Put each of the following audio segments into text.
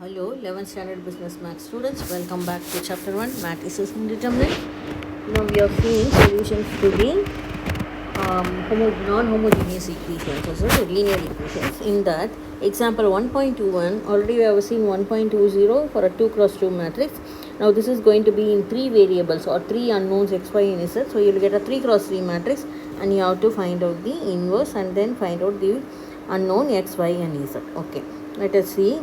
Hello, 11th standard business math students. Welcome back to chapter 1 matrices and determinant. Now we are seeing solutions to the non-homogeneous equations, also the linear equations. In that, example 1.21, already we have seen 1.20 for a 2 cross 2 matrix. Now this is going to be in 3 variables or 3 unknowns x, y and z. So you will get a 3 cross 3 matrix and you have to find out the inverse and then find out the unknown x, y and z. Okay, let us see.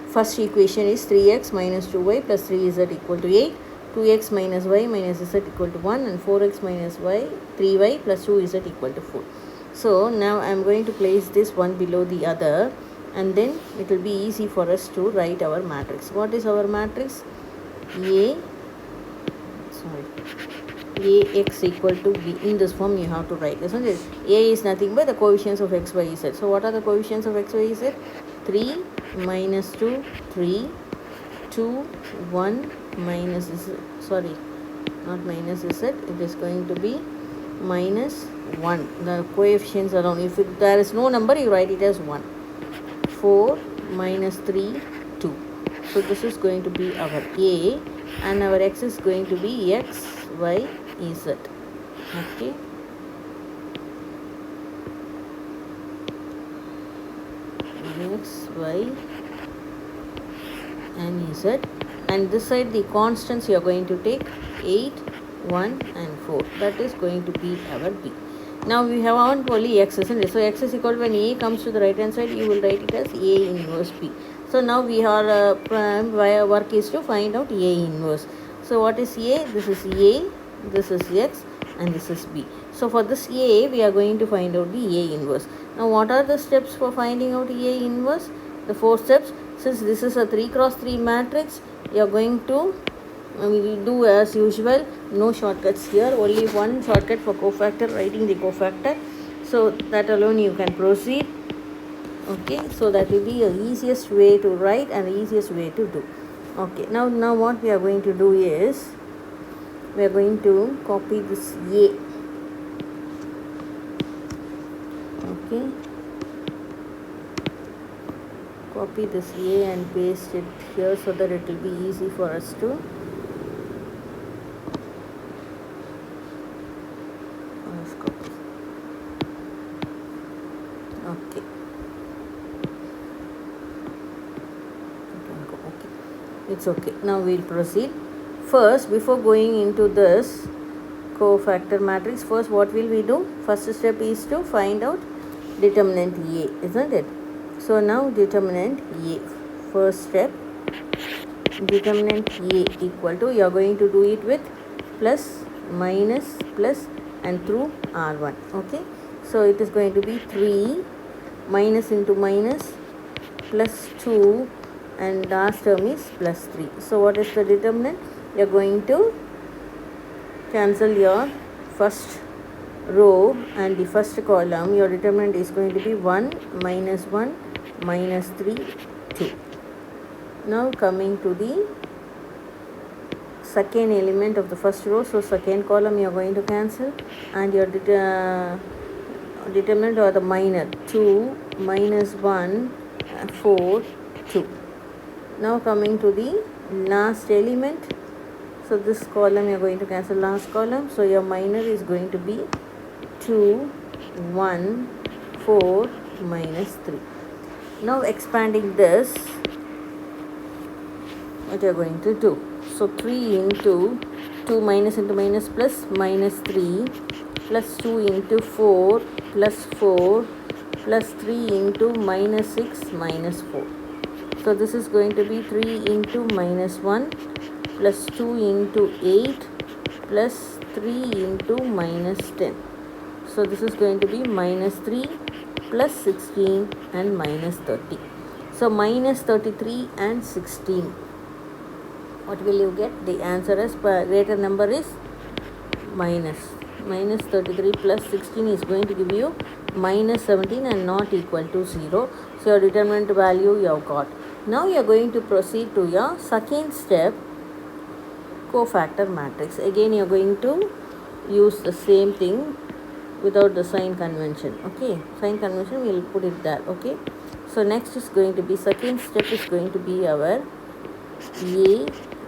First equation is 3x minus 2y plus 3z equal to 8. 2x minus y minus z equal to 1 and 4x minus y 3y plus 2z equal to 4. So now I am going to place this one below the other and then it will be easy for us to write our matrix. What is our matrix? Ax equal to b. In this form you have to write, isn't it? A is nothing but the coefficients of x, y, z. So what are the coefficients of x, y, z? 3 minus 2 3, 2 1 minus z, sorry, not minus z, it is going to be minus 1. The coefficients around, if there is no number you write it as 1. 4 minus 3 2. So this is going to be our A and our x is going to be x, y, z. Okay, x, y and z, and this side the constants you are going to take 8, 1 and 4. That is going to be our B. Now we have only x, isn't it? So x is equal to, when A comes to the right hand side you will write it as A inverse B. So now we are work is to find out A inverse. So what is A? This is A, this is x and this is B. So for this A we are going to find out the A inverse. Now what are the steps for finding out A inverse? The 4 steps. Since this is a 3 cross 3 matrix, you are going to do as usual, no shortcuts here, only one shortcut for cofactor, writing the cofactor. So that alone you can proceed. Okay, so that will be the easiest way to write and the easiest way to do. Okay, now what we are going to do is, we are going to copy this A. Okay, copy this A and paste it here so that it will be easy for us to copy. Okay, it's okay. Now we'll proceed. First, before going into this cofactor matrix, first what will we do? First step is to find out determinant A, isn't it? So now determinant A, first step, determinant A equal to, you are going to do it with plus, minus, plus and through R1. Okay, so it is going to be 3 minus into minus plus 2 and last term is plus 3. So what is the determinant? You are going to cancel your first row and the first column. Your determinant is going to be 1 minus 1 minus 3 2. Now coming to the second element of the first row, so second column you are going to cancel and your determinant or the minor 2 minus 1 4 2. Now coming to the last element, so this column you are going to cancel last column, so your minor is going to be 2 1 4 minus 3. Now expanding this, what you are going to do? So 3 into 2 minus into minus plus minus 3 plus 2 into 4 plus 4 plus 3 into minus 6 minus 4. So this is going to be 3 into minus 1 plus 2 into 8 plus 3 into minus 10. So this is going to be minus 3 plus 16 and minus 30. So minus 33 and 16. What will you get? The answer is greater number is minus 33 plus 16 is going to give you minus 17 and not equal to 0. So your determinant value you have got. Now you are going to proceed to your second step, cofactor matrix. Again you are going to use the same thing without the sign convention. Okay, sign convention we will put it there. Okay, So next is going to be, second step is going to be our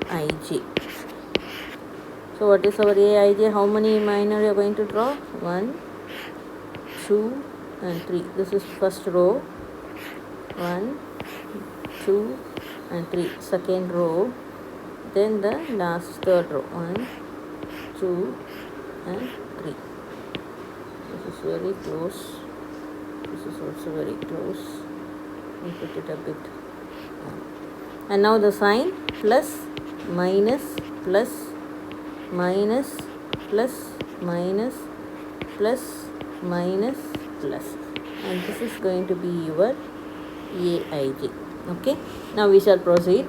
Aij. So what is our Aij? How many minor you are going to draw? 1, 2 and 3. This is first row. 1, 2 and 3. Second row. Then the last third row. 1, 2 and 3. This is very close. This is also very close. We put it a bit. And now the sign plus, minus, plus, minus, plus, minus, plus, minus, plus. And this is going to be your Aij. Okay. Now we shall proceed.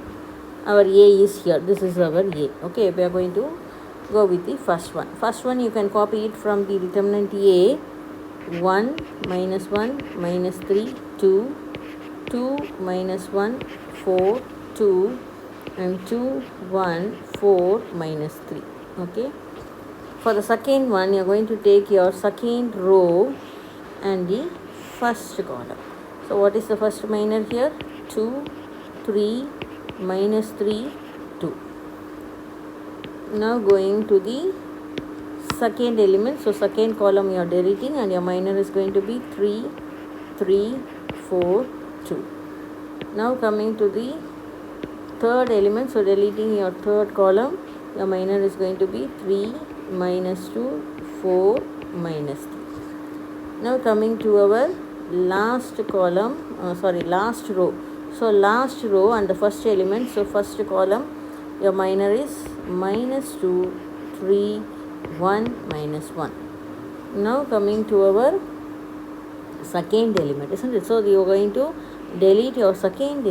Our A is here. This is our A. Okay. We are going to go with the first one. First one you can copy it from the determinant A. 1 minus 1 minus 3 2, 2 minus 1 4 2 and 2 1 4 minus 3. Okay. For the second one you are going to take your second row and the first column. So what is the first minor here? 2 3 minus 3 2. Now going to the second element. So second column you are deleting and your minor is going to be 3 3 4 2. Now coming to the third element, so deleting your third column, your minor is going to be 3 minus 2 4 minus 3. Now coming to our last column, last row. So last row and the first element, so first column your minor is minus 2 3 1 minus 1. Now coming to our second element, isn't it? So you are going to delete your second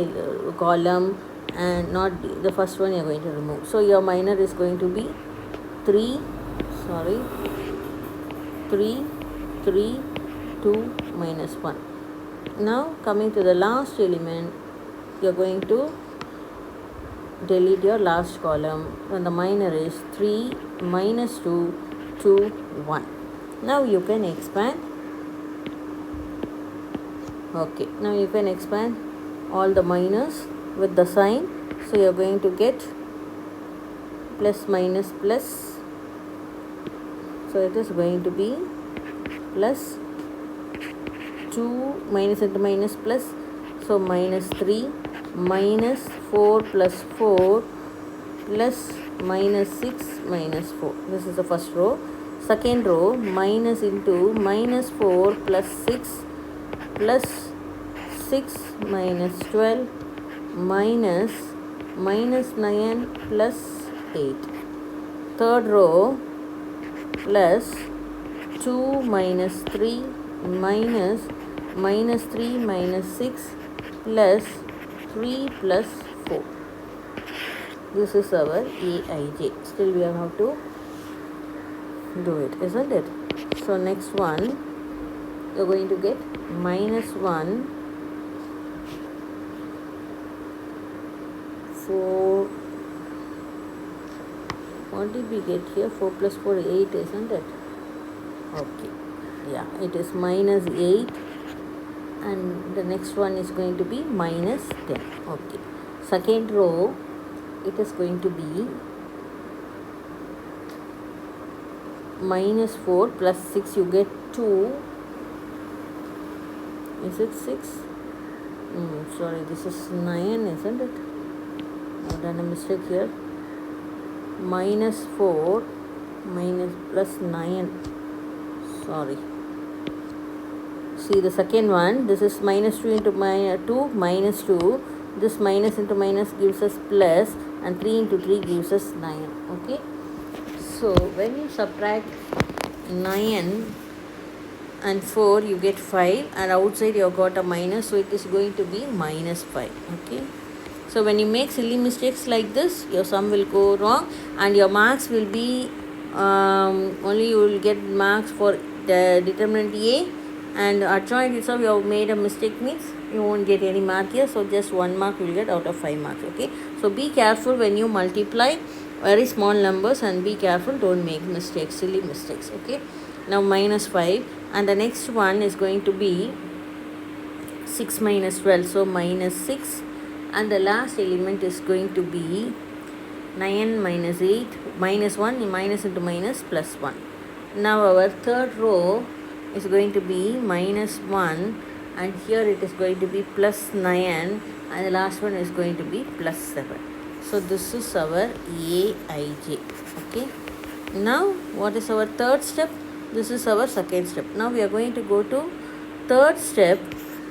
column and not the first one you are going to remove. So your minor is going to be 3 3 2 minus 1. Now coming to the last element, you are going to delete your last column and the minor is 3 minus 2 2 1. Now you can expand. Okay, now you can expand all the minors with the sign. So you are going to get plus minus plus. So it is going to be plus 2 minus into minus plus. So minus 3 minus 4 plus 4 plus minus 6 minus 4. This is the first row. Second row, minus into minus 4 plus 6 plus 6 minus 12 minus minus 9 plus 8. Third row, plus 2 minus 3 minus minus 3 minus 6 plus 3 plus 4. This is our Aij. Still we have to do it, isn't it? So next one, you are going to get minus 1 4. What did we get here? 4 plus 4 8, isn't it? Okay, yeah, it is minus 8 and the next one is going to be minus 10. Okay, second row, it is going to be minus 4 plus 6, you get 2. Is it 6? Sorry, this is 9, isn't it? I've done a mistake here. Minus 4 minus plus 9. Sorry. See the second one, this is minus 2 into minus 2 minus 2. This minus into minus gives us plus and 3 into 3 gives us 9. Okay. So when you subtract 9 and 4, you get 5 and outside you have got a minus, so it is going to be minus 5. Okay. So when you make silly mistakes like this, your sum will go wrong and your marks will be only you will get marks for the determinant A, and adjoint itself you have made a mistake means you won't get any mark here, so just 1 mark you will get out of 5 marks. Okay. So be careful when you multiply very small numbers and be careful, don't make mistakes, silly mistakes. Okay. Now minus 5 and the next one is going to be 6 minus 12, so minus 6, and the last element is going to be 9 minus 8, minus 1, minus into minus, plus 1. Now our third row is going to be minus 1, and here it is going to be plus 9, and the last one is going to be plus 7. So this is our Aij. Okay. Now what is our third step? This is our second step. Now we are going to go to third step.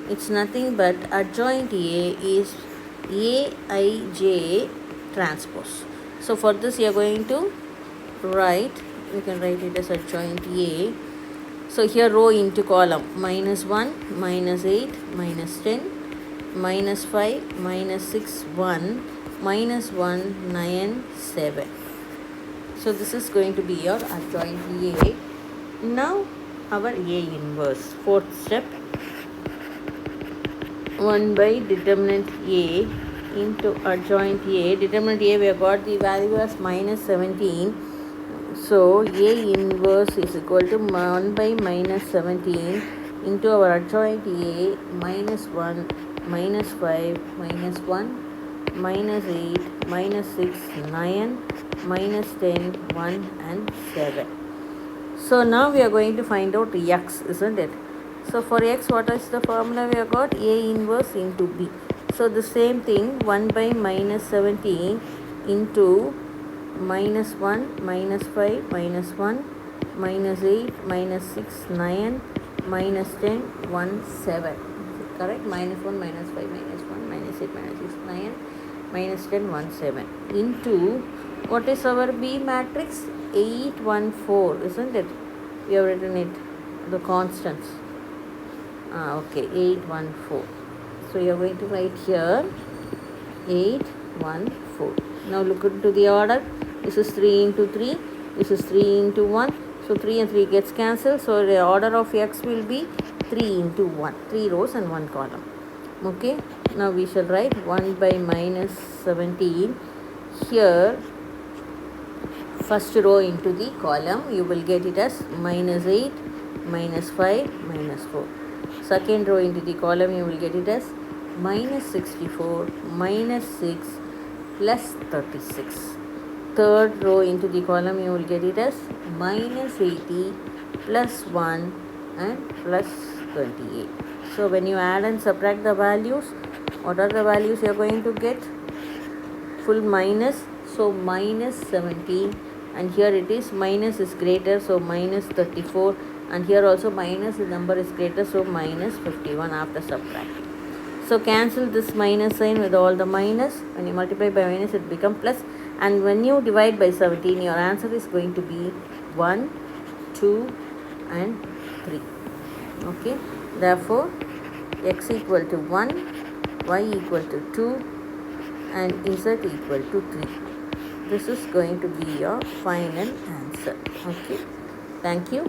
It's nothing but adjoint A is Aij transpose. So for this you are going to write, you can write it as adjoint A. So here row into column, minus 1, minus 8, minus 10, minus 5, minus 6, 1, minus 1, 9, 7. So this is going to be your adjoint A. Now our A inverse, fourth step, 1 by determinant A into adjoint A. Determinant A, we have got the value as minus 17. So A inverse is equal to 1 by minus 17 into our adjoint A, minus 1, minus 5, minus 1, minus 8, minus 6, 9, minus 10, 1 and 7. So now we are going to find out x, isn't it? So for x, what is the formula we have got? A inverse into B. So the same thing, 1 by minus 17 into minus 1, minus 5, minus 1, minus 8, minus 6, 9, minus 10, 1, 7. Correct? Minus 1, minus 5, minus 1, minus 8, minus 6, 9, minus 10, 1, 7. Into, what is our B matrix? 8, 1, 4, isn't it? We have written it, the constants. Okay, 8, 1, 4. So you are going to write here 8, 1, 4. Now look into the order. This is 3 into 3. This is 3 into 1. So 3 and 3 gets cancelled. So the order of x will be 3 into 1. 3 rows and 1 column. Okay. Now we shall write 1 by minus 17. Here, first row into the column, you will get it as minus 8, minus 5, minus 4. Second row into the column, you will get it as minus 64, minus 6, plus 36. Third row into the column, you will get it as minus 80, plus 1 and plus 28. So when you add and subtract the values, what are the values you are going to get? Full minus, so minus 17, and here it is minus is greater, so minus 34, and here also minus, the number is greater, so minus 51 after subtracting. So cancel this minus sign with all the minus. When you multiply by minus, it becomes plus, and when you divide by 17, your answer is going to be 1, 2 and 3. Okay, therefore x equal to 1, y equal to 2 and z equal to 3. This is going to be your final answer. Okay, thank you.